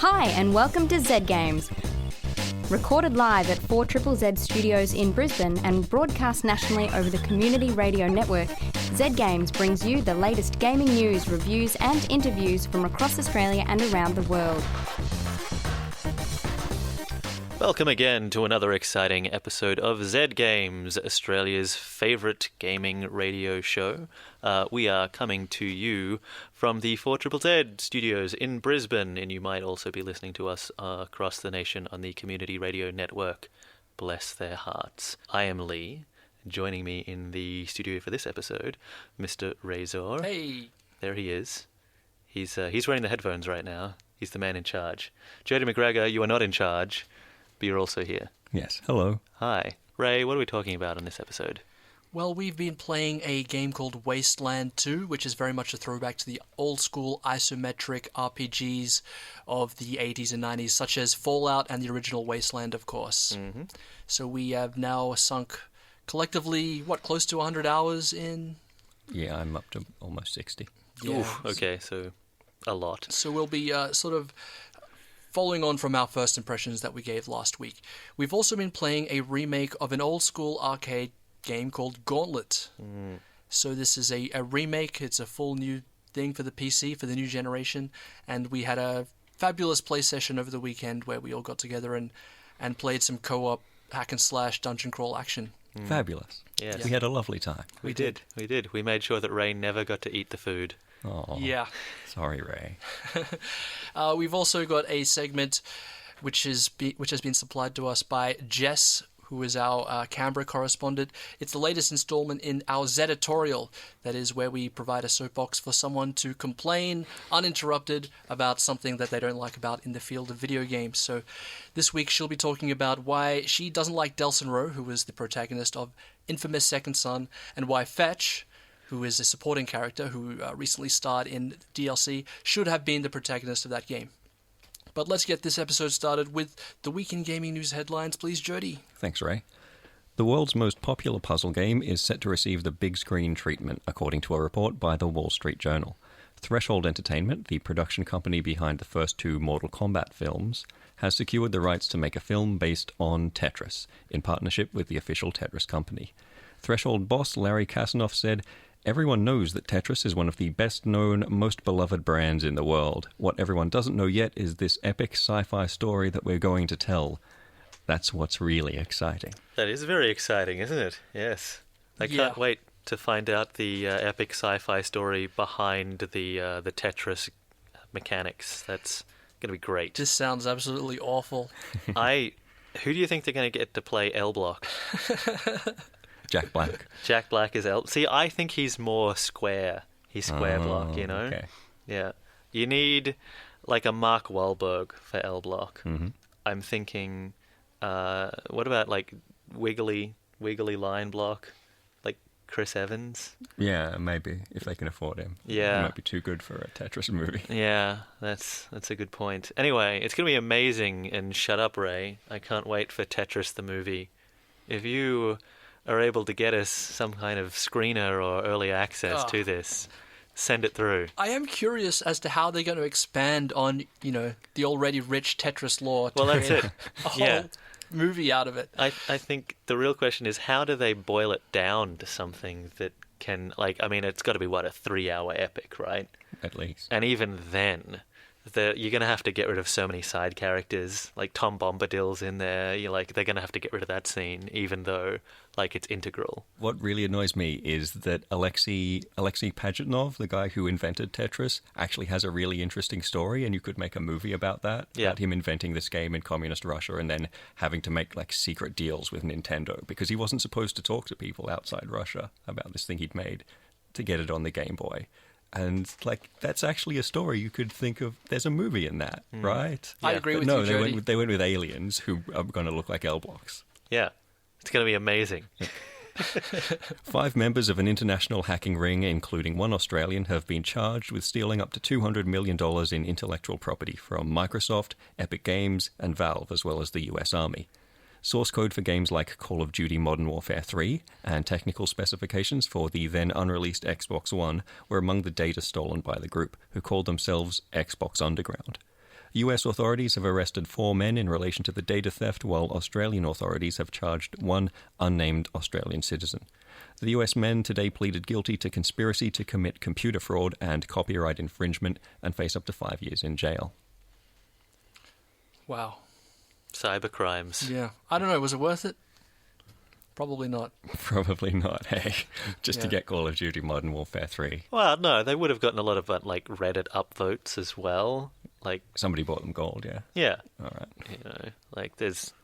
Hi and welcome to Z Games. Recorded live at 4ZZZ Studios in Brisbane and broadcast nationally over the Community Radio Network, Z Games brings you the latest gaming news, reviews and interviews from across Australia and around the world. Welcome again to another exciting episode of Z Games, Australia's favourite gaming radio show. We are coming to you from the 4ZZZ Studios in Brisbane, and you might also be listening to us across the nation on the Community Radio Network. Bless their hearts. I am Lee. Joining me in the studio for this episode, Mr. Razor. Hey! There he is. He's wearing the headphones right now. He's the man in charge. Jody McGregor, you are not in charge. But you're also here. Yes, hello. Hi. Ray, what are we talking about on this episode? Well, we've been playing a game called Wasteland 2, which is very much a throwback to the old-school isometric RPGs of the 80s and 90s, such as Fallout and the original Wasteland, of course. Mm-hmm. So we have now sunk collectively, close to 100 hours in? Yeah, I'm up to almost 60. Yeah. Oof, okay, so a lot. So we'll be following on from our first impressions that we gave last week. We've also been playing a remake of an old-school arcade game called Gauntlet. So this is a remake. It's a full new thing for the PC, for the new generation. And we had a fabulous play session over the weekend where we all got together and played some co-op hack-and-slash dungeon crawl action. Fabulous. Yes. We had a lovely time. We did. We made sure that Ray never got to eat the food. Oh, yeah. Sorry, Ray. We've also got a segment which has been supplied to us by Jess, who is our Canberra correspondent. It's the latest installment in our Zeditorial. That is where we provide a soapbox for someone to complain uninterrupted about something that they don't like about in the field of video games. So this week she'll be talking about why she doesn't like Delsin, who was the protagonist of infamous Second Son, and why Fetch, who is a supporting character who recently starred in DLC, should have been the protagonist of that game. But let's get this episode started with the week in gaming news headlines, please, Jody. Thanks, Ray. The world's most popular puzzle game is set to receive the big screen treatment, according to a report by the Wall Street Journal. Threshold Entertainment, the production company behind the first two Mortal Kombat films, has secured the rights to make a film based on Tetris, in partnership with the official Tetris company. Threshold boss Larry Kasanoff said, "Everyone knows that Tetris is one of the best-known, most beloved brands in the world. What everyone doesn't know yet is this epic sci-fi story that we're going to tell. That's what's really exciting." That is very exciting, isn't it? Yes. I can't wait to find out the epic sci-fi story behind the Tetris mechanics. That's going to be great. This sounds absolutely awful. Who do you think they're going to get to play L Block? Jack Black. Jack Black is L. See, I think he's more square. He's square block, you know? Okay. Yeah. You need, like, a Mark Wahlberg for L Block. Mm-hmm. I'm thinking, what about, like, wiggly line block? Like Chris Evans? Yeah, maybe, if they can afford him. Yeah. He might be too good for a Tetris movie. Yeah, that's a good point. Anyway, it's going to be amazing, and shut up, Ray. I can't wait for Tetris the movie. If you are able to get us some kind of screener or early access to this, send it through. I am curious as to how they're going to expand on, the already rich Tetris lore. Well, that's it. A whole movie out of it. I think the real question is, how do they boil it down to something that can, it's got to be, a 3-hour epic, right? At least. And even then, you're going to have to get rid of so many side characters. Like Tom Bombadil's in there. They're going to have to get rid of that scene, even though, it's integral. What really annoys me is that Alexei Pajitnov, the guy who invented Tetris, actually has a really interesting story, and you could make a movie about that. Yeah. About him inventing this game in communist Russia and then having to make, secret deals with Nintendo, because he wasn't supposed to talk to people outside Russia about this thing he'd made to get it on the Game Boy. And, that's actually a story you could think of. There's a movie in that, right? I agree with you, Jody. They went with aliens who are going to look like L-blocks. Yeah. It's going to be amazing. 5 members of an international hacking ring, including one Australian, have been charged with stealing up to $200 million in intellectual property from Microsoft, Epic Games, and Valve, as well as the US Army. Source code for games like Call of Duty Modern Warfare 3 and technical specifications for the then unreleased Xbox One were among the data stolen by the group, who called themselves Xbox Underground. US authorities have arrested 4 men in relation to the data theft, while Australian authorities have charged 1 unnamed Australian citizen. The US men today pleaded guilty to conspiracy to commit computer fraud and copyright infringement and face up to 5 years in jail. Wow. Cyber crimes. Yeah. I don't know. Was it worth it? Probably not. Probably not, hey. Just to get Call of Duty Modern Warfare 3. Well, no, they would have gotten a lot of Reddit upvotes as well. Somebody bought them gold, yeah. Yeah. All right. There's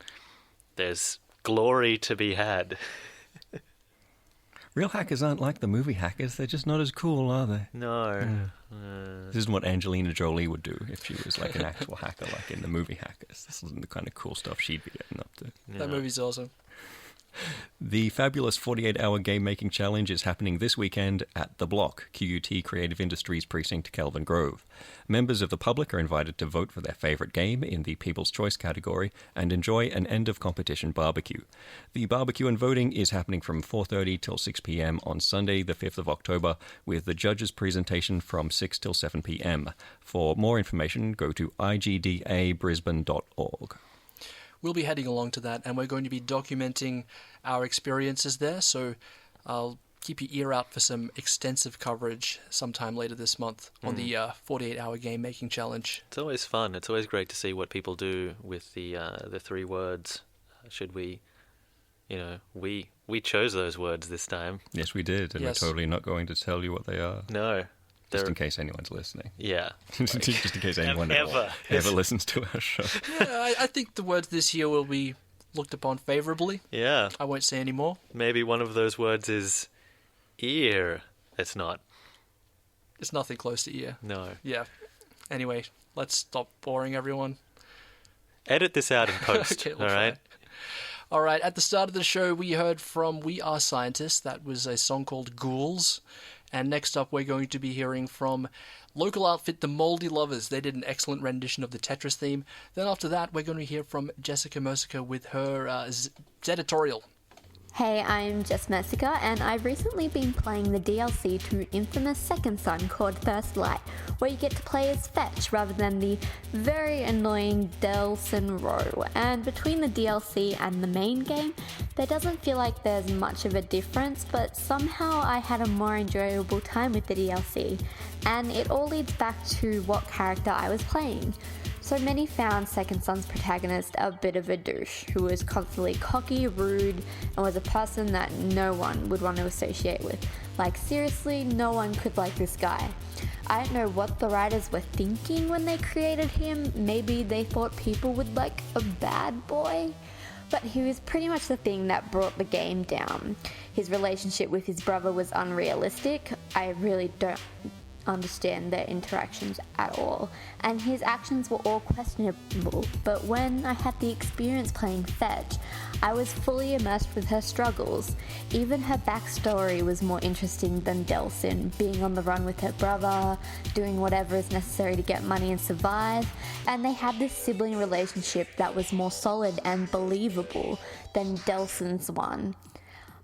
glory to be had. Real hackers aren't like the movie hackers. They're just not as cool, are they? No. This isn't what Angelina Jolie would do if she was like an actual hacker, like in the movie Hackers. This isn't the kind of cool stuff she'd be getting up to. That movie's awesome. The fabulous 48-hour game-making challenge is happening this weekend at The Block, QUT Creative Industries Precinct, Kelvin Grove. Members of the public are invited to vote for their favourite game in the People's Choice category and enjoy an end-of-competition barbecue. The barbecue and voting is happening from 4:30 till 6 p.m. on Sunday, the 5th of October, with the judges' presentation from 6 till 7 p.m. For more information, go to igdabrisbane.org. We'll be heading along to that, and we're going to be documenting our experiences there, so I'll keep your ear out for some extensive coverage sometime later this month on the 48-hour game-making challenge. It's always fun. It's always great to see what people do with the 3 words. Should we, we chose those words this time. Yes, we did, and Yes. we're totally not going to tell you what they are. No. Just in case anyone's listening. Yeah. Just in case anyone ever listens to our show. Yeah, I think the words this year will be looked upon favourably. Yeah. I won't say any more. Maybe one of those words is ear. It's not. It's nothing close to ear. No. Yeah. Anyway, let's stop boring everyone. Edit this out in post, Okay, we'll all right? try. All right, at the start of the show, we heard from We Are Scientists. That was a song called Ghouls. And next up, we're going to be hearing from local outfit The Mouldy Lovers. They did an excellent rendition of the Tetris theme. Then after that, we're going to hear from Jessica Merceica with her editorial. Hey, I'm Jess Merceica, and I've recently been playing the DLC to Infamous Second Son called First Light, where you get to play as Fetch rather than the very annoying Delsin Row. And between the DLC and the main game, there doesn't feel like there's much of a difference, but somehow I had a more enjoyable time with the DLC. And it all leads back to what character I was playing. So many found Second Son's protagonist a bit of a douche, who was constantly cocky, rude, and was a person that no one would want to associate with. Like, seriously, no one could like this guy. I don't know what the writers were thinking when they created him. Maybe they thought people would like a bad boy? But he was pretty much the thing that brought the game down. His relationship with his brother was unrealistic. I really don't understand their interactions at all, and his actions were all questionable. But when I had the experience playing Fetch, I was fully immersed with her struggles. Even her backstory was more interesting than Delsin, being on the run with her brother, doing whatever is necessary to get money and survive, and they had this sibling relationship that was more solid and believable than Delsin's one.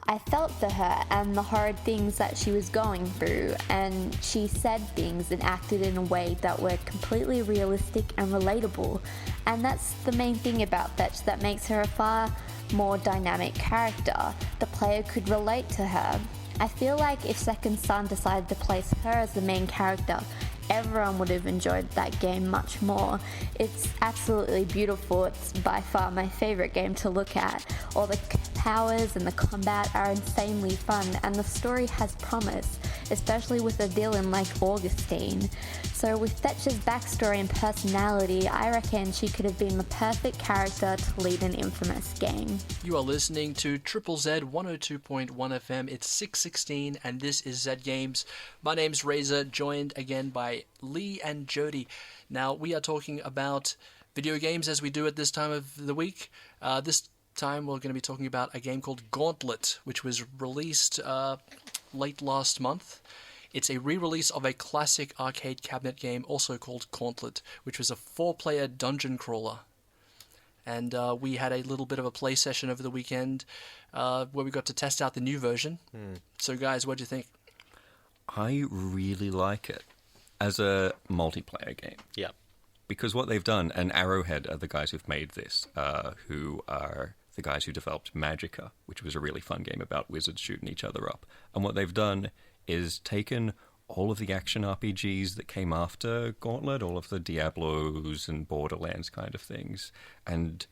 I felt for her and the hard things that she was going through, and she said things and acted in a way that were completely realistic and relatable, and that's the main thing about Fetch that makes her a far more dynamic character. The player could relate to her. I feel like if Second Son decided to place her as the main character, everyone would have enjoyed that game much more. It's absolutely beautiful. It's by far my favourite game to look at. All the powers and the combat are insanely fun, and the story has promise, especially with a villain like Augustine. So with Fetch's backstory and personality, I reckon she could have been the perfect character to lead an Infamous game. You are listening to Triple Z 102.1 FM. It's 6:16, and this is Z Games. My name's Razor, joined again by Lee and Jody. Now, we are talking about video games as we do at this time of the week. This time we're going to be talking about a game called Gauntlet, which was released late last month. It's a re-release of a classic arcade cabinet game also called Gauntlet, which was a 4-player dungeon crawler. And we had a little bit of a play session over the weekend where we got to test out the new version. So guys, what do you think? I really like it as a multiplayer game. Yeah. because what they've done, and Arrowhead are the guys who've made this, who are the guys who developed Magicka, which was a really fun game about wizards shooting each other up. And what they've done is taken all of the action RPGs that came after Gauntlet, all of the Diablos and Borderlands kind of things, and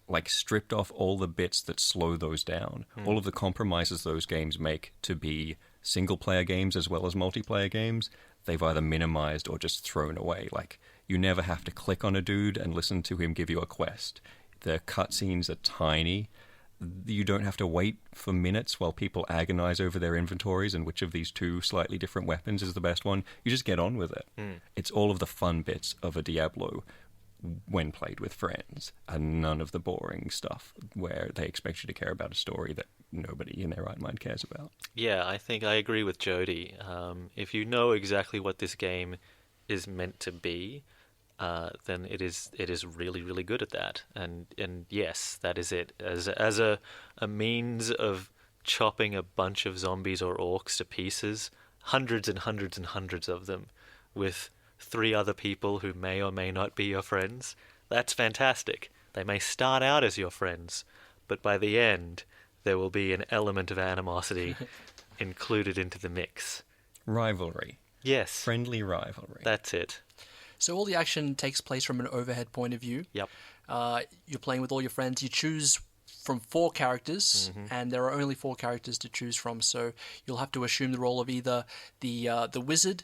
like stripped off all the bits that slow those down. All of the compromises those games make to be single-player games as well as multiplayer games, they've either minimized or just thrown away. Like, you never have to click on a dude and listen to him give you a quest. The cutscenes are tiny. You don't have to wait for minutes while people agonize over their inventories and which of these two slightly different weapons is the best one. You just get on with it. It's all of the fun bits of a Diablo when played with friends, and none of the boring stuff where they expect you to care about a story that nobody in their right mind cares about. Yeah, I think I agree with Jody. If you know exactly what this game is meant to be, then it is really, really good at that. And yes, that is it. As a means of chopping a bunch of zombies or orcs to pieces, hundreds and hundreds and hundreds of them, with 3 other people who may or may not be your friends, that's fantastic. They may start out as your friends, but by the end, there will be an element of animosity included into the mix. Rivalry. Yes. Friendly rivalry. That's it. So all the action takes place from an overhead point of view. Yep. You're playing with all your friends. You choose from 4 characters, and there are only 4 characters to choose from. So you'll have to assume the role of either the wizard,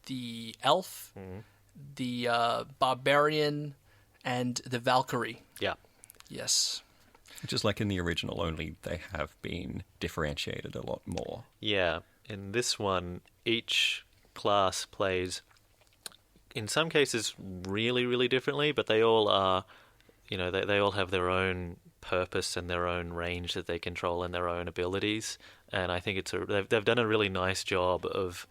the elf, the barbarian, and the Valkyrie. Yeah. Yes. Just like in the original, only they have been differentiated a lot more. Yeah. In this one, each class plays, in some cases, really, really differently, but they all are, they all have their own purpose and their own range that they control and their own abilities. And I think they've done a really nice job of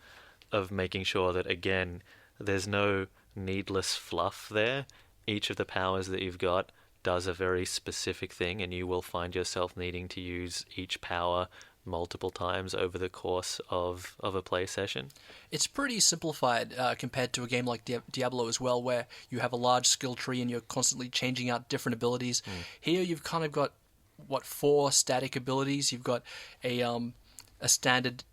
making sure that, again, there's no needless fluff there. Each of the powers that you've got does a very specific thing, and you will find yourself needing to use each power multiple times over the course of a play session. It's pretty simplified compared to a game like Diablo as well, where you have a large skill tree and you're constantly changing out different abilities. Here you've kind of got, 4 static abilities. You've got a standard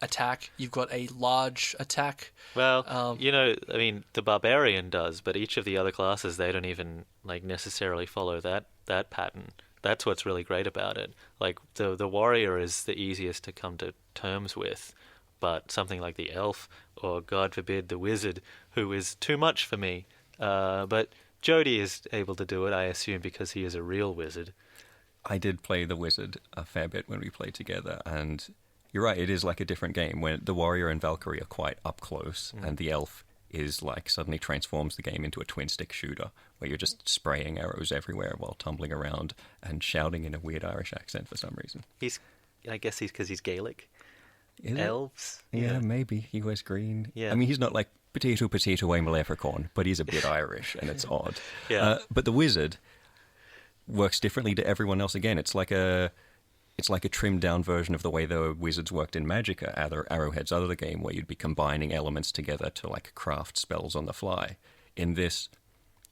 attack, you've got a large attack. Well, the barbarian does, but each of the other classes, they don't even necessarily follow that pattern. That's what's really great about it. Like, the warrior is the easiest to come to terms with, but something like the elf, or God forbid, the wizard, who is too much for me. But Jody is able to do it, I assume, because he is a real wizard. I did play the wizard a fair bit when we played together, and you're right, it is like a different game when the warrior and Valkyrie are quite up close, and the elf is suddenly transforms the game into a twin-stick shooter where you're just spraying arrows everywhere while tumbling around and shouting in a weird Irish accent for some reason. I guess he's because he's Gaelic. Is Elves? it? Yeah, maybe. He wears green. Yeah. I mean, he's not like, potato, potato, I'm a leprechaun, but he's a bit Irish, and it's odd. Yeah. But the wizard works differently to everyone else again. It's like a trimmed-down version of the way the wizards worked in Magicka, Arrowhead's other game, where you'd be combining elements together to craft spells on the fly. In this,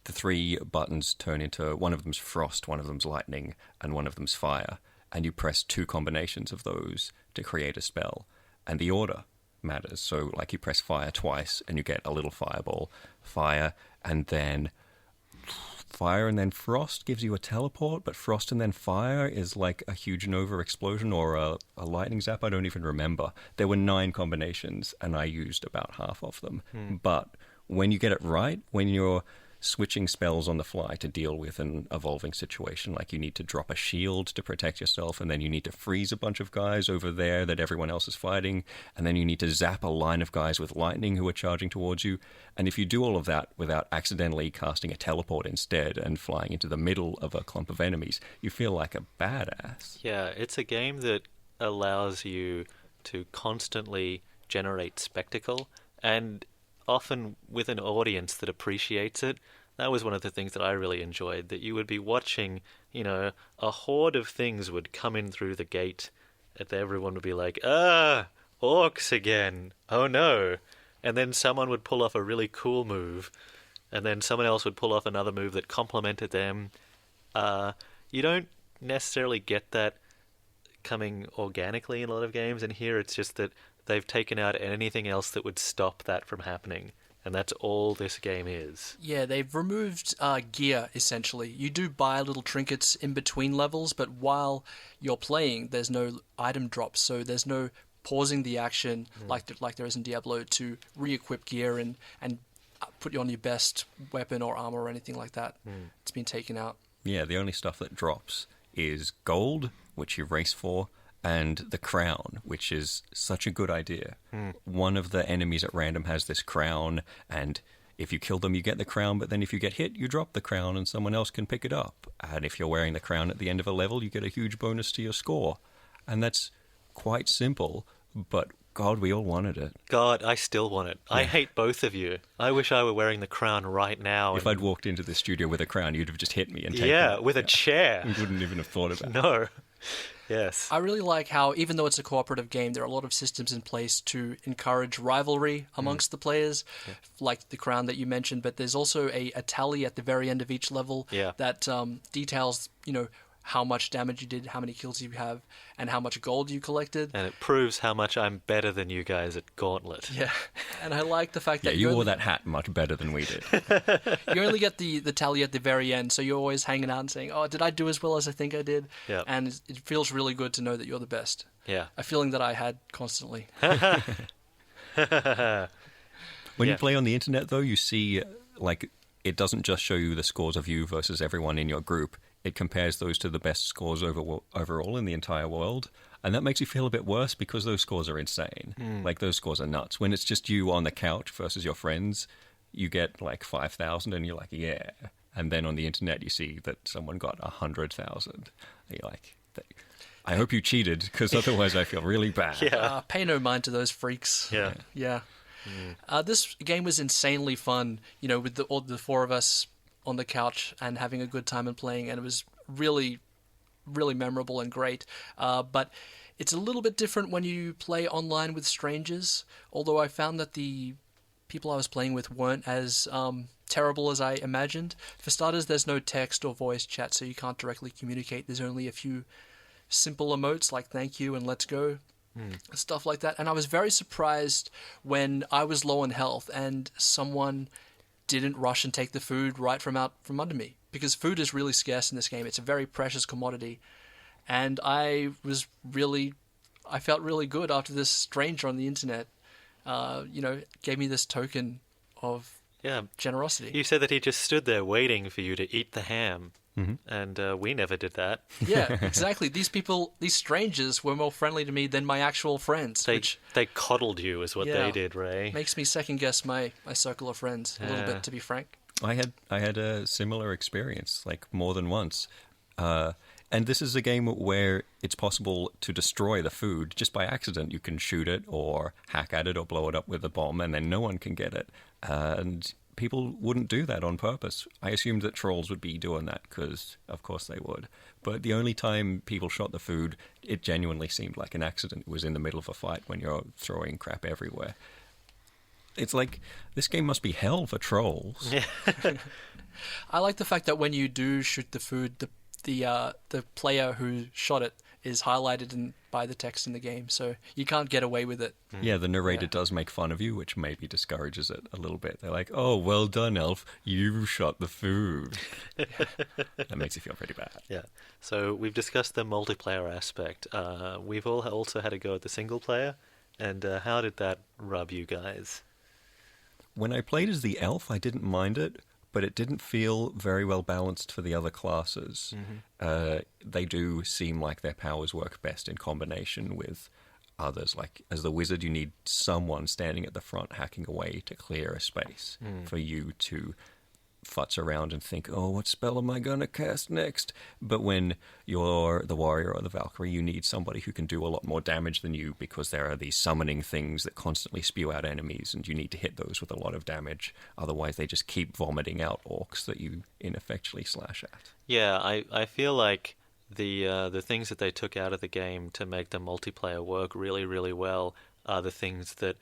the 3 buttons turn into, one of them's frost, one of them's lightning, and one of them's fire, and you press 2 combinations of those to create a spell. And the order matters. So, you press fire twice, and you get a little fireball, fire, and then frost gives you a teleport, but frost and then fire is like a huge nova explosion or a lightning zap. I don't even remember. There were 9 combinations, and I used about half of them. But when you get it right, when you're switching spells on the fly to deal with an evolving situation, you need to drop a shield to protect yourself, and then you need to freeze a bunch of guys over there that everyone else is fighting, and then you need to zap a line of guys with lightning who are charging towards you. And if you do all of that without accidentally casting a teleport instead and flying into the middle of a clump of enemies, you feel like a badass. Yeah, it's a game that allows you to constantly generate spectacle, and often with an audience that appreciates it. That was one of the things that I really enjoyed, that you would be watching, a horde of things would come in through the gate, and everyone would be like, orcs again, oh no. And then someone would pull off a really cool move, and then someone else would pull off another move that complemented them. You don't necessarily get that coming organically in a lot of games, and here it's just that they've taken out anything else that would stop that from happening, and that's all this game is. Yeah, they've removed gear, essentially. You do buy little trinkets in between levels, but while you're playing, there's no item drops, so there's no pausing the action like there is in Diablo to re-equip gear and put you on your best weapon or armor or anything like that. It's been taken out. Yeah, the only stuff that drops is gold, which you race for, and the crown, which is such a good idea. One of the enemies at random has this crown, and if you kill them, you get the crown, but then if you get hit, you drop the crown and someone else can pick it up. And if you're wearing the crown at the end of a level, you get a huge bonus to your score. And that's quite simple, but God, we all wanted it. God, I still want it. I hate both of you. I wish I were wearing the crown right now. If I'd walked into the studio with a crown, you'd have just hit me and taken it. with a chair. You wouldn't even have thought about it. No. Yes. I really like how, even though it's a cooperative game, there are a lot of systems in place to encourage rivalry amongst the players, like the crown that you mentioned, but there's also a tally at the very end of each level that details, how much damage you did, how many kills you have, and how much gold you collected. And it proves how much I'm better than you guys at Gauntlet. Yeah, and I like the fact that you wore that hat much better than we did. You only get the tally at the very end, so you're always hanging out and saying, oh, did I do as well as I think I did? Yeah. And it feels really good to know that you're the best. Yeah. A feeling that I had constantly. When you play on the internet, though, you see, it doesn't just show you the scores of you versus everyone in your group. It compares those to the best scores overall in the entire world. And that makes you feel a bit worse because those scores are insane. Those scores are nuts. When it's just you on the couch versus your friends, you get 5,000 and you're like, yeah. And then on the internet, you see that someone got 100,000. You're like, I hope you cheated because otherwise I feel really bad. Pay no mind to those freaks. Yeah. This game was insanely fun, with all the four of us on the couch and having a good time and playing, and it was really, really memorable and great. But it's a little bit different when you play online with strangers, although I found that the people I was playing with weren't as terrible as I imagined. For starters, there's no text or voice chat, so you can't directly communicate. There's only a few simple emotes like thank you and let's go. Stuff like that. And I was very surprised when I was low on health and someone didn't rush and take the food right from under me, because food is really scarce in this game. It's a very precious commodity, and I felt really good after this stranger on the internet gave me this token of generosity. You said that he just stood there waiting for you to eat the ham. And we never did that. Yeah, exactly. These strangers were more friendly to me than my actual friends. They coddled you is what they did, Ray. Makes me second guess my circle of friends a little bit, to be frank. I had a similar experience, more than once. And this is a game where it's possible to destroy the food just by accident. You can shoot it or hack at it or blow it up with a bomb, and then no one can get it. And people wouldn't do that on purpose. I assumed that trolls would be doing that because, of course, they would. But the only time people shot the food, it genuinely seemed like an accident. It was in the middle of a fight when you're throwing crap everywhere. It's like, this game must be hell for trolls. Yeah. I like the fact that when you do shoot the food, the player who shot it is highlighted by the text in the game, so you can't get away with it. Yeah, the narrator does make fun of you, which maybe discourages it a little bit. They're like, oh, well done, Elf. You shot the food. That makes you feel pretty bad. Yeah. So we've discussed the multiplayer aspect. We've all also had a go at the single player, and how did that rub you guys? When I played as the Elf, I didn't mind it, but it didn't feel very well balanced for the other classes. They do seem like their powers work best in combination with others. Like, as the wizard, you need someone standing at the front hacking away to clear a space for you to futz around and think, oh, what spell am I going to cast next? But when you're the warrior or the Valkyrie, you need somebody who can do a lot more damage than you, because there are these summoning things that constantly spew out enemies, and you need to hit those with a lot of damage. Otherwise, they just keep vomiting out orcs that you ineffectually slash at. Yeah, I feel like the things that they took out of the game to make the multiplayer work really, really well are the things that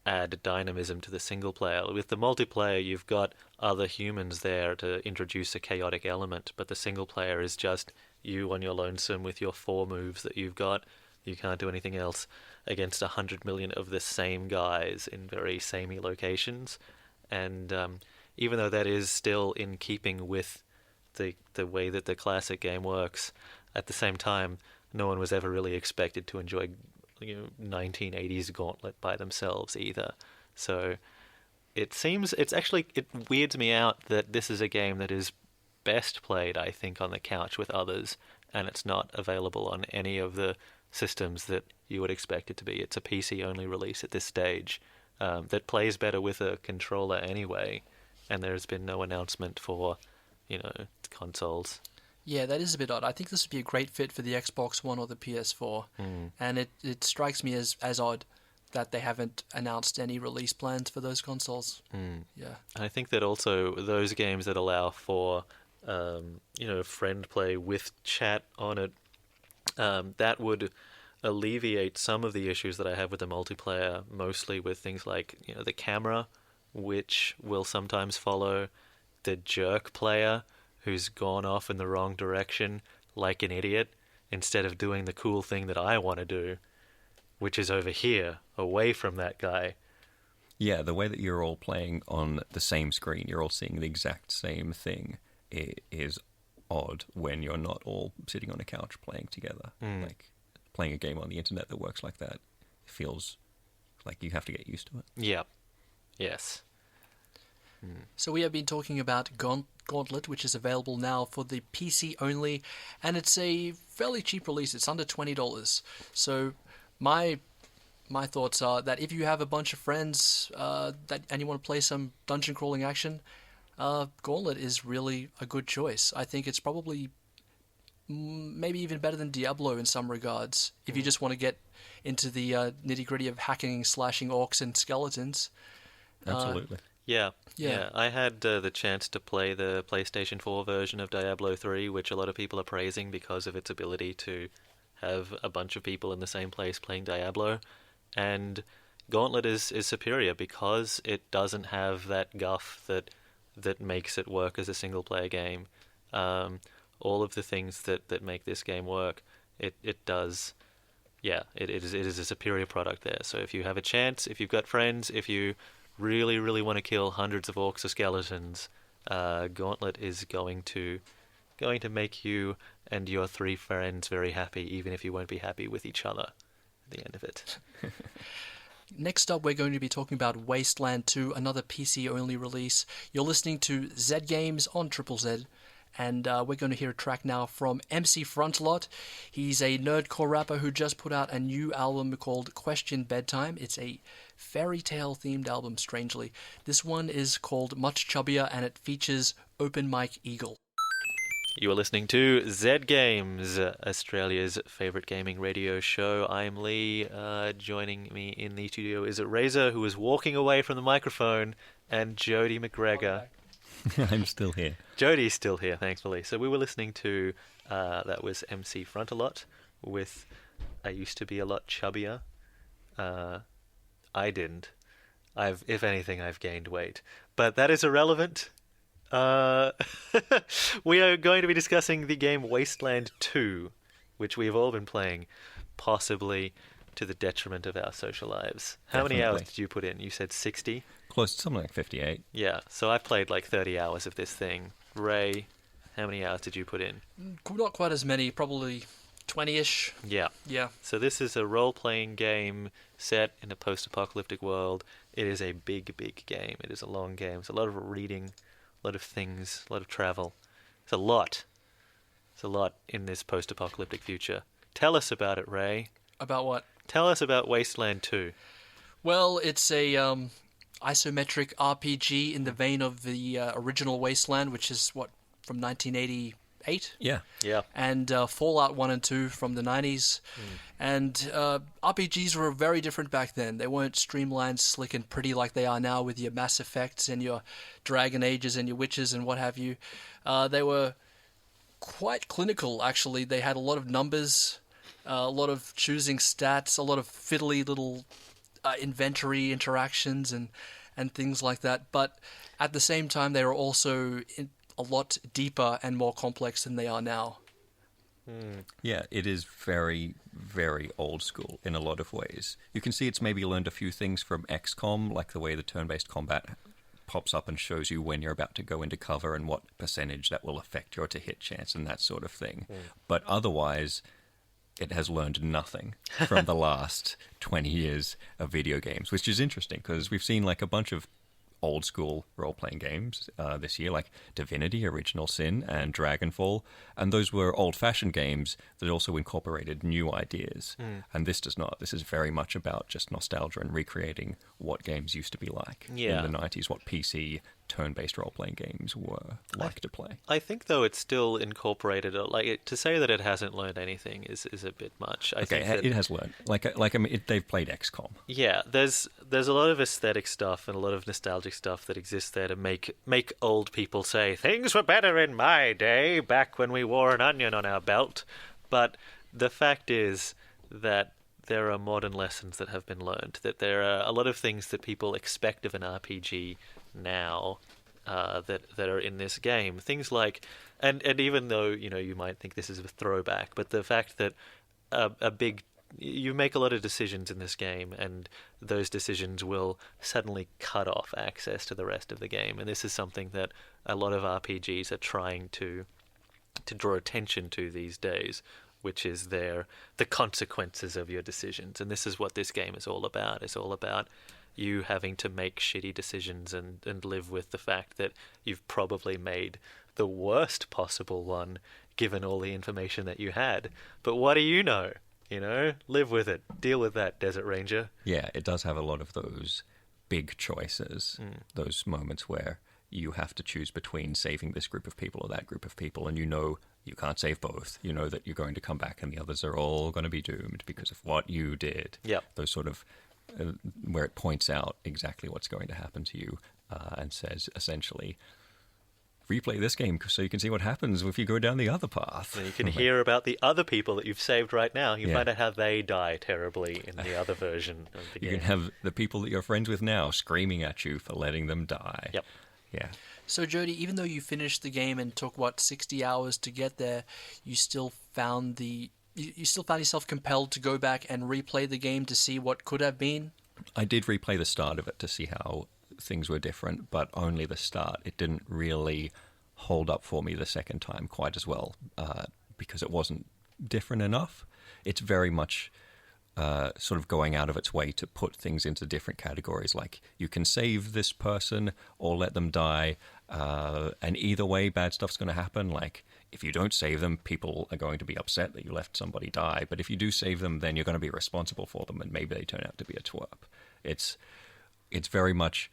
add dynamism to the single player. With the multiplayer, you've got other humans there to introduce a chaotic element, but the single player is just you on your lonesome with your 4 moves that you've got. You can't do anything else against 100 million of the same guys in very samey locations. And even though that is still in keeping with the way that the classic game works, at the same time, no one was ever really expected to enjoy 1980s Gauntlet by themselves either. So it weirds me out that this is a game that is best played, I think, on the couch with others, and it's not available on any of the systems that you would expect it to be. It's a PC-only release at this stage that plays better with a controller anyway, and there's been no announcement for, consoles. Yeah, that is a bit odd. I think this would be a great fit for the Xbox One or the PS4, and it strikes me as odd that they haven't announced any release plans for those consoles. Yeah, I think that also those games that allow for friend play with chat on it, that would alleviate some of the issues that I have with the multiplayer, mostly with things like the camera, which will sometimes follow the jerk player who's gone off in the wrong direction like an idiot, instead of doing the cool thing that I want to do, which is over here, away from that guy. Yeah, the way that you're all playing on the same screen, you're all seeing the exact same thing. It is odd when you're not all sitting on a couch playing together. Like, playing a game on the internet that works like that feels like you have to get used to it. Yeah. Yes. So we have been talking about Gauntlet, which is available now for the PC only, and it's a fairly cheap release. It's under $20. So my thoughts are that if you have a bunch of friends and you want to play some dungeon crawling action, Gauntlet is really a good choice. I think it's probably maybe even better than Diablo in some regards. If you just want to get into the nitty-gritty of hacking, slashing orcs and skeletons. Absolutely. Yeah. I had the chance to play the PlayStation 4 version of Diablo 3, which a lot of people are praising because of its ability to have a bunch of people in the same place playing Diablo. And Gauntlet is superior because it doesn't have that guff that makes it work as a single-player game. All of the things that make this game work, it does. Yeah, it is a superior product there. So if you have a chance, if you've got friends, if you really, really want to kill hundreds of orcs or skeletons, Gauntlet is going to make you and your 3 friends very happy, even if you won't be happy with each other at the end of it. Next up, we're going to be talking about Wasteland 2, another PC-only release. You're listening to Z Games on Triple Z, and we're going to hear a track now from MC Frontlot. He's a nerdcore rapper who just put out a new album called Question Bedtime. It's a fairy tale themed album, strangely. This one is called Much Chubbier, and it features Open Mike Eagle. You are listening to Z Games, Australia's favourite gaming radio show. I'm Lee. Joining me in the studio is Razor, who is walking away from the microphone, and Jody McGregor. I'm still here. Jody's still here, thankfully. So we were listening to, that was MC Frontalot with I Used to Be a Lot Chubbier. I didn't. If anything, I've gained weight. But that is irrelevant. We are going to be discussing the game Wasteland 2, which we've all been playing, possibly to the detriment of our social lives. How many hours did you put in? You said 60? Close to something like 58. Yeah, so I've played like 30 hours of this thing. Ray, how many hours did you put in? Not quite as many, probably 20-ish. Yeah. So this is a role-playing game set in a post-apocalyptic world. It is a big, big game. It is a long game. It's a lot of reading, a lot of things, a lot of travel. It's a lot. It's a lot in this post-apocalyptic future. Tell us about it, Ray. About what? Tell us about Wasteland 2. Well, it's a isometric RPG in the vein of the original Wasteland, which is, from 1988? Yeah. And Fallout 1 and 2 from the 90s. And RPGs were very different back then. They weren't streamlined, slick, and pretty like they are now with your Mass Effects and your Dragon Ages and your Witches and what have you. They were quite clinical, actually. They had a lot of numbers, a lot of choosing stats, a lot of fiddly little inventory interactions and things like that. But at the same time, they are also a lot deeper and more complex than they are now. Yeah, it is very, very old school in a lot of ways. You can see it's maybe learned a few things from XCOM, like the way the turn-based combat pops up and shows you when you're about to go into cover and what percentage that will affect your to-hit chance and that sort of thing. But otherwise, it has learned nothing from the last 20 years of video games, which is interesting because we've seen like a bunch of old school role-playing games this year, like Divinity, Original Sin, and Dragonfall, and those were old-fashioned games that also incorporated new ideas. And this does not. This is very much about just nostalgia and recreating what games used to be like in the 90s, what PC turn-based role-playing games were like to play. I think, though, it's still incorporated. To say that it hasn't learned anything is a bit much. I think it has learned. They've played XCOM. Yeah, there's a lot of aesthetic stuff and a lot of nostalgic stuff that exists there to make old people say things were better in my day, back when we wore an onion on our belt. But the fact is that there are modern lessons that have been learned. That there are a lot of things that people expect of an RPG now that are in this game. Things like, and even though you might think this is a throwback, but the fact that you make a lot of decisions in this game, and those decisions will suddenly cut off access to the rest of the game. And this is something that a lot of RPGs are trying to draw attention to these days, which is the consequences of your decisions. And this is what this game is all about. It's all about you having to make shitty decisions and live with the fact that you've probably made the worst possible one given all the information that you had. But what do you know? Live with it. Deal with that, Desert Ranger. Yeah, it does have a lot of those big choices, those moments where you have to choose between saving this group of people or that group of people, and you can't save both. You know that you're going to come back and the others are all going to be doomed because of what you did. Yeah. Those sort of, where it points out exactly what's going to happen to you and says, essentially, replay this game so you can see what happens if you go down the other path. And you can hear about the other people that you've saved right now. You find out how they die terribly in the other version of the game. You can have the people that you're friends with now screaming at you for letting them die. Yep. Yeah. So, Jody, even though you finished the game and took, 60 hours to get there, you still found yourself compelled to go back and replay the game to see what could have been? I did replay the start of it to see how things were different, but only the start. It didn't really hold up for me the second time quite as well because it wasn't different enough. It's very much sort of going out of its way to put things into different categories, like you can save this person or let them die, and either way bad stuff's going to happen. Like if you don't save them, people are going to be upset that you left somebody die, but if you do save them, then you're going to be responsible for them, and maybe they turn out to be a twerp. It's very much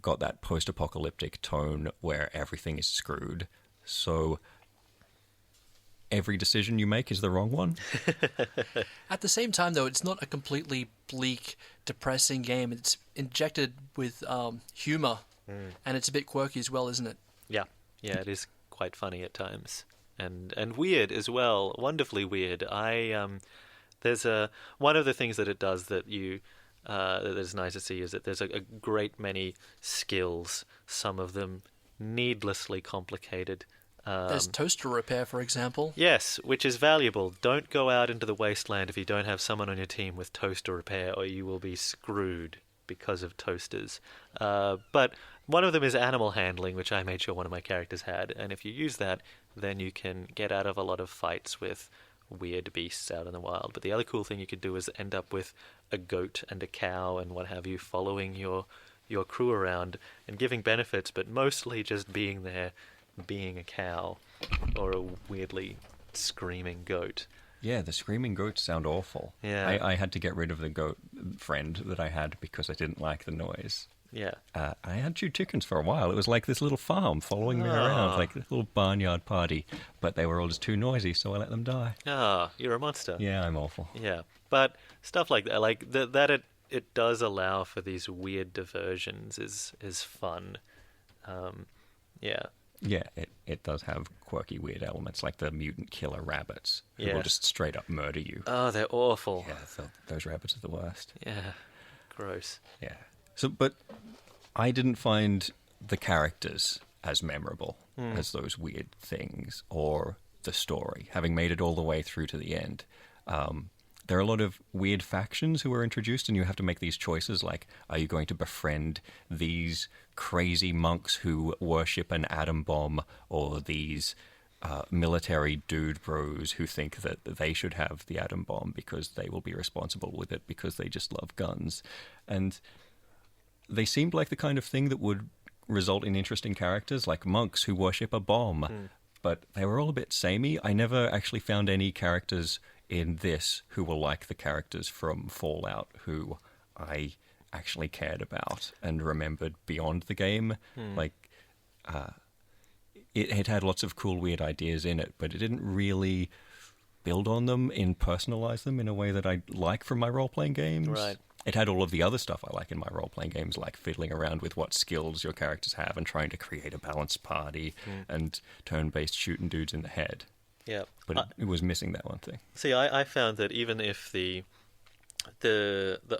got that post-apocalyptic tone where everything is screwed, so every decision you make is the wrong one. At the same time, though, it's not a completely bleak, depressing game. It's injected with humor, and it's a bit quirky as well, isn't it? Yeah, it is quite funny at times, and weird as well, wonderfully weird. There's one of the things that it does that is nice to see is that there's a great many skills, some of them needlessly complicated. There's toaster repair, for example. Yes, which is valuable. Don't go out into the wasteland if you don't have someone on your team with toaster repair, or you will be screwed because of toasters. But one of them is animal handling, which I made sure one of my characters had, and if you use that, then you can get out of a lot of fights with weird beasts out in the wild. But the other cool thing you could do is end up with a goat and a cow and what have you, following your crew around and giving benefits, but mostly just being there, being a cow or a weirdly screaming goat. Yeah, the screaming goats sound awful. Yeah. I had to get rid of the goat friend that I had because I didn't like the noise. Yeah. I had 2 chickens for a while. It was like this little farm following me around, like a little barnyard party. But they were all just too noisy, so I let them die. You're a monster. Yeah, I'm awful. Yeah, but stuff like that, like that it does allow for these weird diversions is fun. Yeah. Yeah, it does have quirky, weird elements, like the mutant killer rabbits, who will just straight up murder you. Oh, they're awful. Yeah, those rabbits are the worst. Yeah. Gross. Yeah. So, but I didn't find the characters as memorable as those weird things or the story, having made it all the way through to the end. There are a lot of weird factions who are introduced, and you have to make these choices, like, are you going to befriend these crazy monks who worship an atom bomb, or these military dude bros who think that they should have the atom bomb because they will be responsible with it because they just love guns. And they seemed like the kind of thing that would result in interesting characters, like monks who worship a bomb. But they were all a bit samey. I never actually found any characters in this who were like the characters from Fallout, who I actually cared about and remembered beyond the game. Like, it had lots of cool, weird ideas in it, but it didn't really build on them and personalize them in a way that I like from my role-playing games. Right. It had all of the other stuff I like in my role-playing games, like fiddling around with what skills your characters have and trying to create a balanced party and turn-based shooting dudes in the head. Yeah. But it was missing that one thing. See, I found that even if the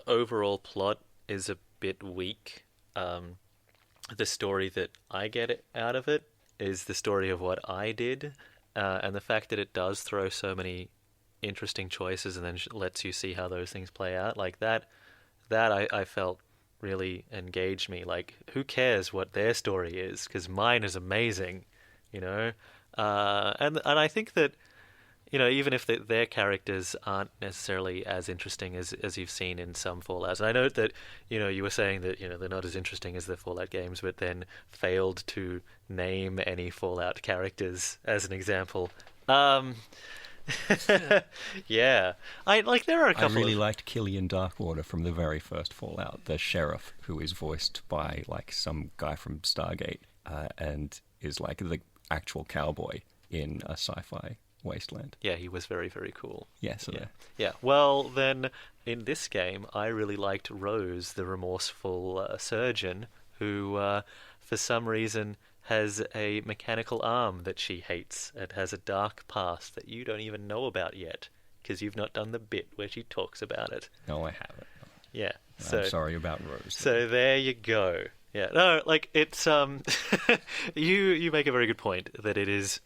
overall plot is a bit weak, the story that I get out of it is the story of what I did, and the fact that it does throw so many interesting choices and then lets you see how those things play out, like that I felt really engaged me. Like, who cares what their story is? Because mine is amazing, you know? And I think that, you know, even if their characters aren't necessarily as interesting as you've seen in some Fallouts, and I know that, you know, you were saying that, you know, they're not as interesting as the Fallout games, but then failed to name any Fallout characters as an example. Yeah, there are a couple. I really liked Killian Darkwater from the very first Fallout, the sheriff who is voiced by like some guy from Stargate, and is like the actual cowboy in a sci-fi Wasteland. Yeah, he was very, very cool. Yeah, so Yeah. Well, then in this game, I really liked Rose, the remorseful surgeon, who, for some reason, has a mechanical arm that she hates and has a dark past that you don't even know about yet, because you've not done the bit where she talks about it. No, I haven't. Yeah. I'm sorry about Rose. So there you go. Yeah. No, like, it's you make a very good point that it is.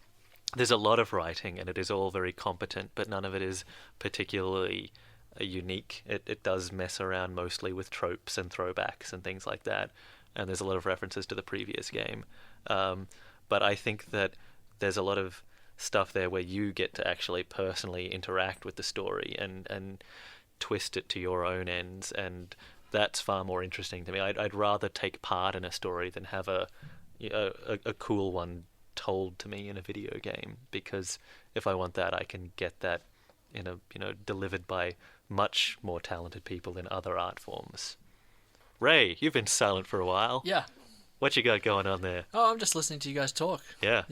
There's a lot of writing and it is all very competent, but none of it is particularly unique. It does mess around mostly with tropes and throwbacks and things like that, and there's a lot of references to the previous game. But I think that there's a lot of stuff there where you get to actually personally interact with the story and twist it to your own ends, and that's far more interesting to me. I'd rather take part in a story than have a cool one told to me in a video game, because if I want that, I can get that delivered by much more talented people in other art forms. Ray, you've been silent for a while. Yeah. What you got going on there? Oh, I'm just listening to you guys talk. Yeah.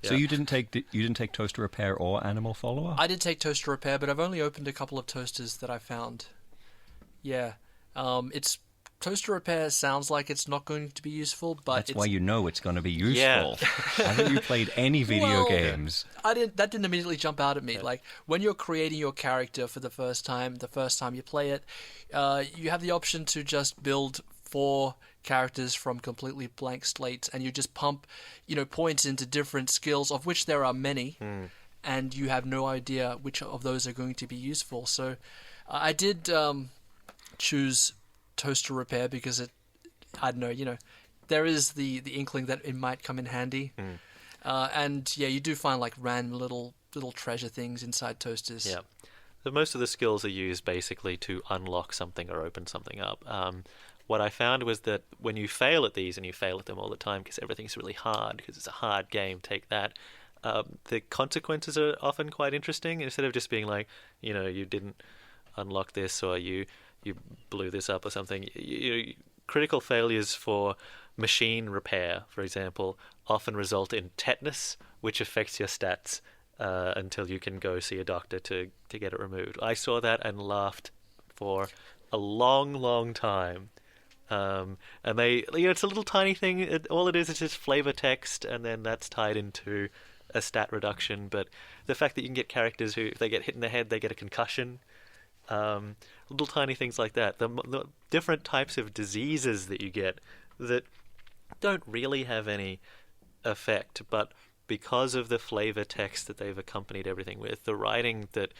So you didn't take Toaster Repair or Animal Follower? I did take Toaster Repair, but I've only opened a couple of toasters that I found. Yeah. It's Toaster Repair sounds like it's not going to be useful, but that's why you know it's going to be useful. Yeah. Haven't you played any video games? That didn't immediately jump out at me. Like, when you're creating your character for the first time you play it, you have the option to just build 4 characters from completely blank slates, and you just pump, points into different skills, of which there are many, and you have no idea which of those are going to be useful. So I did choose Toaster Repair because there is the inkling that it might come in handy. And yeah, you do find like random little treasure things inside toasters. Yeah. So most of the skills are used basically to unlock something or open something up. What I found was that when you fail at these, and you fail at them all the time because everything's really hard, because it's a hard game, take that, the consequences are often quite interesting. Instead of just being like, you didn't unlock this, or you blew this up or something. Critical failures for machine repair, for example, often result in tetanus, which affects your stats until you can go see a doctor to get it removed. I saw that and laughed for a long, long time. And it's a little tiny thing. All it is just flavor text, and then that's tied into a stat reduction. But the fact that you can get characters who, if they get hit in the head, they get a concussion, Little tiny things like that. The different types of diseases that you get that don't really have any effect, but because of the flavor text that they've accompanied everything with, the writing that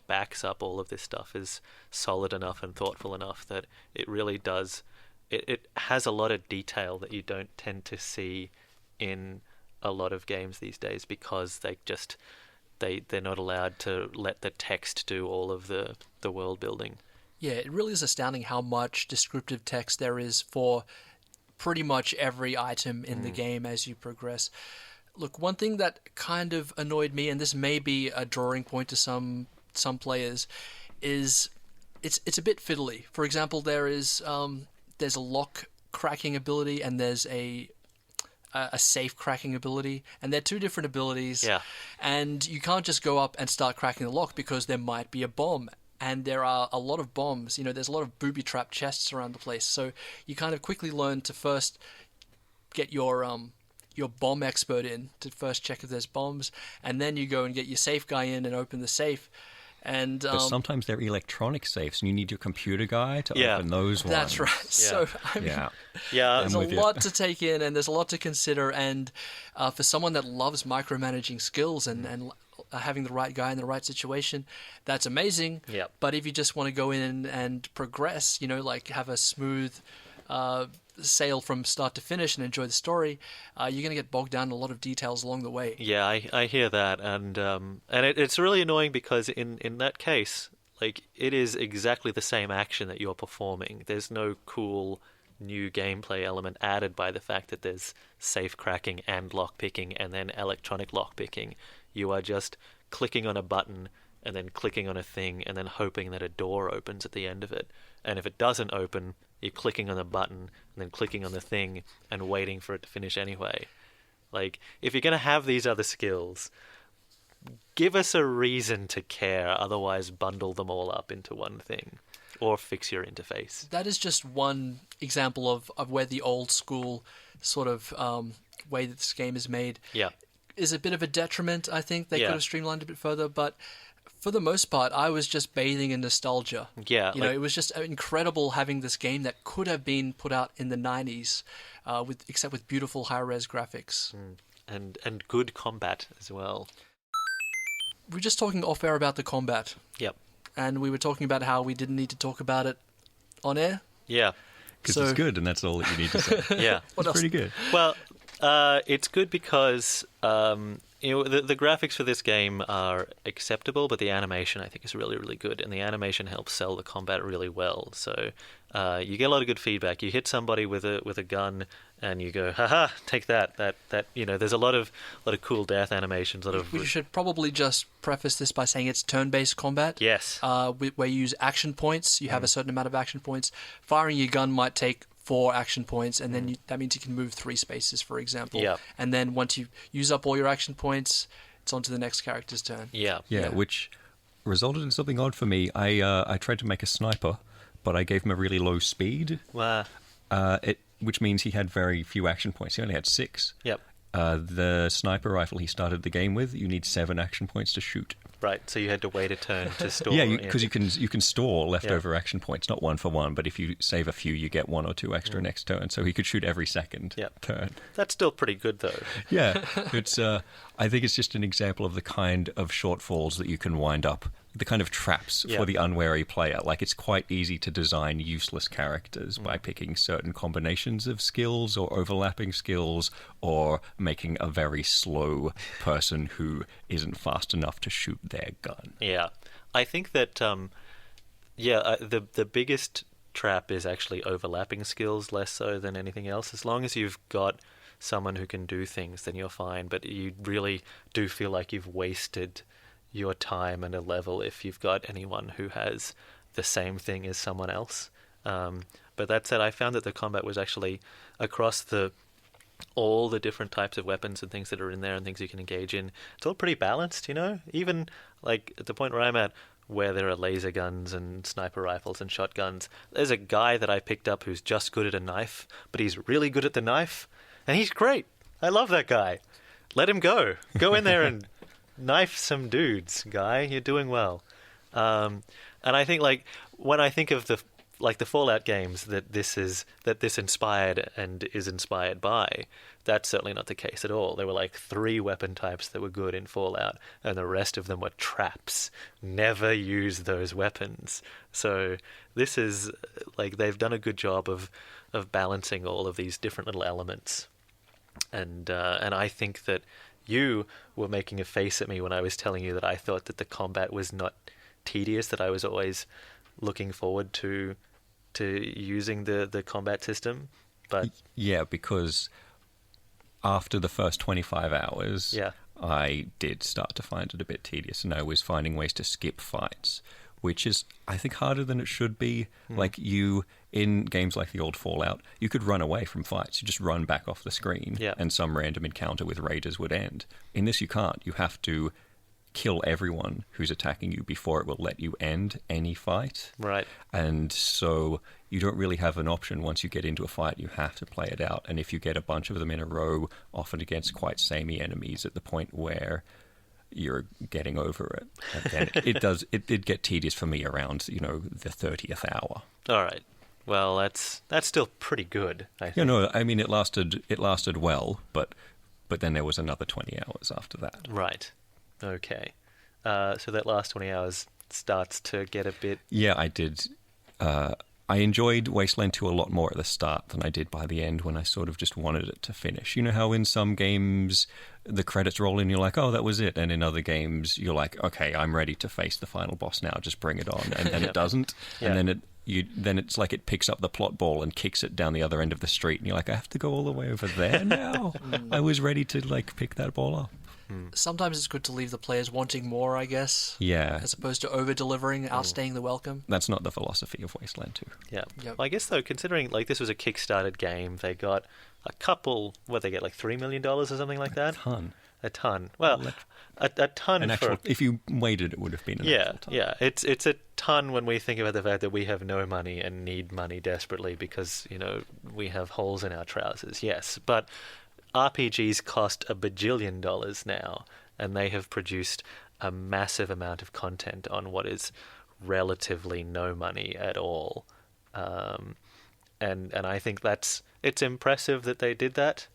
backs up all of this stuff is solid enough and thoughtful enough that it really does. It has a lot of detail that you don't tend to see in a lot of games these days, because they're not allowed to let the text do all of the world building. Yeah, it really is astounding how much descriptive text there is for pretty much every item in the game as you progress. Look, one thing that kind of annoyed me, and this may be a drawing point to some players, is it's a bit fiddly. For example, there's a lock cracking ability and there's a safe cracking ability, and they're two different abilities. Yeah. And you can't just go up and start cracking the lock because there might be a bomb. And there are a lot of bombs. There's a lot of booby-trapped chests around the place. So you kind of quickly learn to first get your bomb expert in to first check if there's bombs, and then you go and get your safe guy in and open the safe. And but sometimes they're electronic safes, and you need your computer guy to open those ones. That's right. Yeah. So there's a lot to take in, and there's a lot to consider. And for someone that loves micromanaging skills and having the right guy in the right situation, that's amazing. Yep. But if you just want to go in and progress, like have a smooth sail from start to finish and enjoy the story, you're going to get bogged down in a lot of details along the way. Yeah, I hear that, and it's really annoying because in that case, like, it is exactly the same action that you're performing. There's no cool new gameplay element added by the fact that there's safe cracking and lockpicking and then electronic lockpicking. You are just clicking on a button and then clicking on a thing and then hoping that a door opens at the end of it. And if it doesn't open, you're clicking on the button and then clicking on the thing and waiting for it to finish anyway. Like, if you're going to have these other skills, give us a reason to care, otherwise bundle them all up into one thing. Or fix your interface. That is just one example of where the old school sort of way that this game is made is a bit of a detriment. I think they could have streamlined a bit further, but for the most part, I was just bathing in nostalgia. Yeah. It was just incredible having this game that could have been put out in the 90s, except with beautiful high-res graphics. And good combat as well. We were just talking off-air about the combat. Yep. And we were talking about how we didn't need to talk about it on air. Yeah. Because it's good, and that's all that you need to say. Yeah. What else? Pretty good. Well, it's good because the graphics for this game are acceptable, but the animation, I think, is really, really good, and the animation helps sell the combat really well. So you get a lot of good feedback. You hit somebody with a gun, and you go, haha, take that. There's a lot of cool death animations. We should probably just preface this by saying it's turn-based combat. Yes. Where you use action points. You have a certain amount of action points. Firing your gun might take 4 action points, and then that means you can move 3 spaces, for example. Yeah. And then once you use up all your action points, it's on to the next character's turn. Yeah. Which resulted in something odd for me. I tried to make a sniper, but I gave him a really low speed. Wow. Which means he had very few action points. He only had 6. Yep. The sniper rifle he started the game with, you need 7 action points to shoot. Right, so you had to wait a turn to store. Yeah, because you can store leftover action points, not 1 for 1, but if you save a few, you get 1 or 2 extra next turn. So he could shoot every second turn. That's still pretty good, though. Yeah, it's. I think it's just an example of the kind of shortfalls that you can wind up, the kind of traps for the unwary player. Like, it's quite easy to design useless characters by picking certain combinations of skills or overlapping skills, or making a very slow person who isn't fast enough to shoot their gun. Yeah, I think that the biggest trap is actually overlapping skills, less so than anything else. As long as you've got someone who can do things, then you're fine. But you really do feel like you've wasted your time and a level if you've got anyone who has the same thing as someone else. But that said, I found that the combat was actually across all the different types of weapons and things that are in there and things you can engage in. It's all pretty balanced, even like at the point where I'm at, where there are laser guns and sniper rifles and shotguns. There's a guy that I picked up who's just good at a knife, but he's really good at the knife, and he's great. I love that guy. Let him go. Go in there and knife some dudes, guy. You're doing well. And And I think when I think of the Fallout games that this inspired and is inspired by, that's certainly not the case at all. There were 3 weapon types that were good in Fallout, and the rest of them were traps. Never use those weapons. So this is they've done a good job of balancing all of these different little elements. And I think that you were making a face at me when I was telling you that I thought that the combat was not tedious, that I was always looking forward to using the combat system. But yeah, because after the first 25 hours, yeah, I did start to find it a bit tedious, and I was finding ways to skip fights, which is, I think, harder than it should be. In games like the old Fallout, you could run away from fights. You just run back off the screen, and some random encounter with raiders would end. In this, you can't. You have to kill everyone who's attacking you before it will let you end any fight. Right. And so you don't really have an option. Once you get into a fight, you have to play it out. And if you get a bunch of them in a row, often against quite samey enemies, at the point where you're getting over it, then it did get tedious for me around the 30th hour. All right. Well, that's still pretty good, I think. I mean, it lasted well, but then there was another 20 hours after that. Right. Okay. So that last 20 hours starts to get a bit... Yeah, I did. I enjoyed Wasteland 2 a lot more at the start than I did by the end, when I sort of just wanted it to finish. You know how in some games the credits roll in, you're like, oh, that was it. And in other games, you're like, okay, I'm ready to face the final boss now, just bring it on. And then it doesn't. Yeah. And then it's like it picks up the plot ball and kicks it down the other end of the street. And you're like, I have to go all the way over there now? I was ready to pick that ball up. Sometimes it's good to leave the players wanting more, I guess. Yeah. As opposed to over-delivering, outstaying the welcome. That's not the philosophy of Wasteland 2. Yeah. Yep. Well, I guess, though, considering this was a Kickstarted game, they got a couple... What, they get $3 million or something like that? A ton. Well, a ton if you waited, it would have been an actual ton. Yeah. It's a ton when we think about the fact that we have no money and need money desperately because, we have holes in our trousers. Yes, but RPGs cost $1 bajillion now, and they have produced a massive amount of content on what is relatively no money at all. And I think it's impressive that they did that.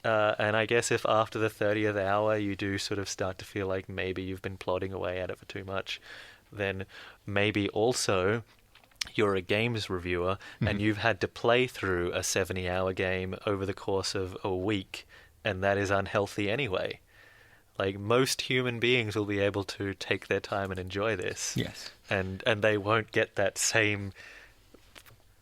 And I guess if after the 30th hour you do sort of start to feel like maybe you've been plodding away at it for too much, then maybe also you're a games reviewer and you've had to play through a 70-hour game over the course of a week, and that is unhealthy anyway. Most human beings will be able to take their time and enjoy this. Yes. And they won't get that same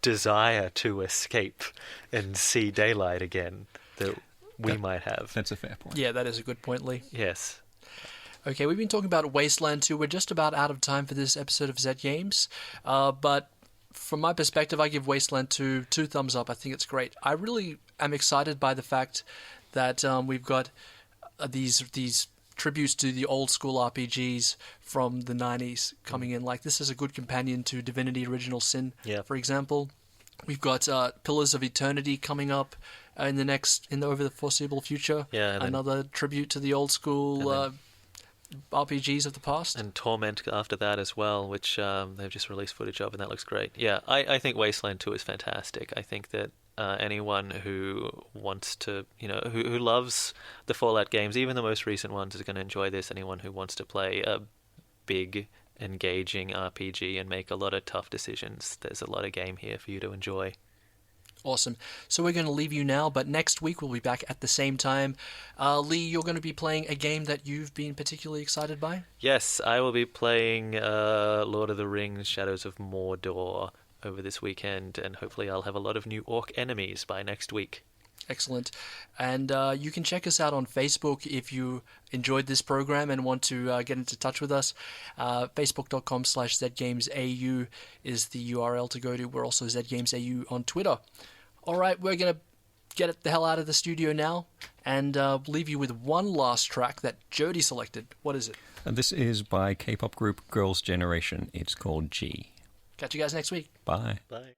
desire to escape and see daylight again that we might have. That's a fair point. Yeah, that is a good point, Lee. Yes. Okay, we've been talking about Wasteland 2. We're just about out of time for this episode of Z Games. But from my perspective, I give Wasteland 2 2 thumbs up. I think it's great. I really am excited by the fact that we've got these tributes to the old school RPGs from the 90s coming in. This is a good companion to Divinity Original Sin, for example. We've got Pillars of Eternity coming up over the foreseeable future. Yeah, another tribute to the old school RPGs of the past. And Torment after that as well, which they've just released footage of, and that looks great. Yeah, I think Wasteland 2 is fantastic. I think that anyone who wants to, who loves the Fallout games, even the most recent ones, is going to enjoy this. Anyone who wants to play a big, engaging RPG and make a lot of tough decisions, there's a lot of game here for you to enjoy. Awesome. So we're going to leave you now, but next week we'll be back at the same time. Lee, you're going to be playing a game that you've been particularly excited by? Yes, I will be playing Lord of the Rings, Shadows of Mordor over this weekend, and hopefully I'll have a lot of new orc enemies by next week. Excellent. And you can check us out on Facebook if you enjoyed this program and want to get into touch with us. Facebook.com/ZGamesAU is the URL to go to. We're also ZGamesAU on Twitter. All right, we're going to get the hell out of the studio now and leave you with one last track that Jody selected. What is it? And this is by K-pop group Girls' Generation. It's called G. Catch you guys next week. Bye. Bye.